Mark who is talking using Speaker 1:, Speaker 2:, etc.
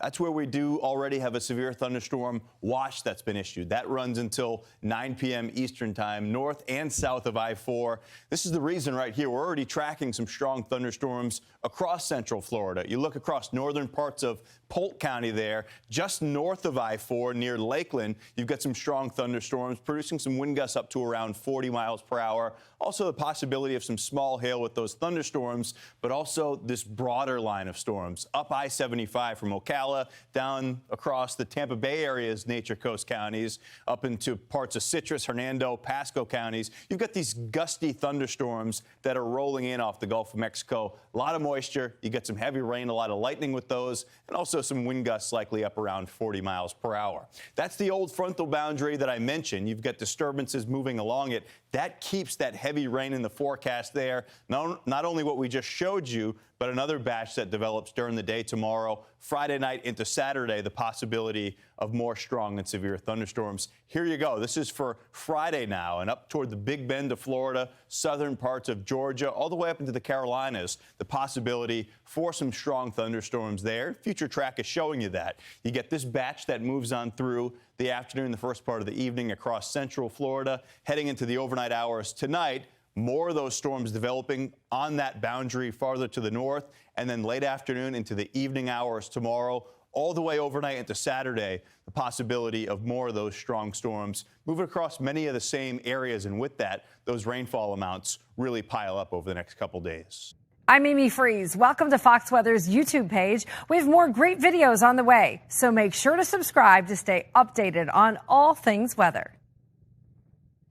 Speaker 1: That's where we do already have a severe thunderstorm watch that's been issued. That runs until 9 p.m. Eastern time, north and south of I-4. This is the reason right here. We're already tracking some strong thunderstorms across central Florida. You look across northern parts of Polk County there, just north of I-4 near Lakeland, you've got some strong thunderstorms producing some wind gusts up to around 40 miles per hour. Also the possibility of some small hail with those thunderstorms, but also this broader line of storms up I-75 from Ocala down across the Tampa Bay area's Nature Coast counties, up into parts of Citrus, Hernando, Pasco counties. You've got these gusty thunderstorms that are rolling in off the Gulf of Mexico. A lot of moisture. You get some heavy rain, a lot of lightning with those, and also some wind gusts likely up around 40 miles per hour. That's the old frontal boundary that I mentioned. You've got disturbances moving along it. That keeps that heavy rain in the forecast there. Not only what we just showed you, but another batch that develops during the day tomorrow, Friday night into Saturday, the possibility of more strong and severe thunderstorms. Here you go. This is for Friday now, and up toward the Big Bend of Florida, southern parts of Georgia, all the way up into the Carolinas, the possibility for some strong thunderstorms there. Future track is showing you that. You get this batch that moves on through the afternoon, the first part of the evening across central Florida, heading into the overnight hours tonight. More of those storms developing on that boundary farther to the north, and then late afternoon into the evening hours tomorrow, all the way overnight into Saturday, the possibility of more of those strong storms moving across many of the same areas. And with that, those rainfall amounts really pile up over the next couple days.
Speaker 2: I'm Amy Freeze. Welcome to Fox Weather's YouTube page. We have more great videos on the way, so make sure to subscribe to stay updated on all things weather.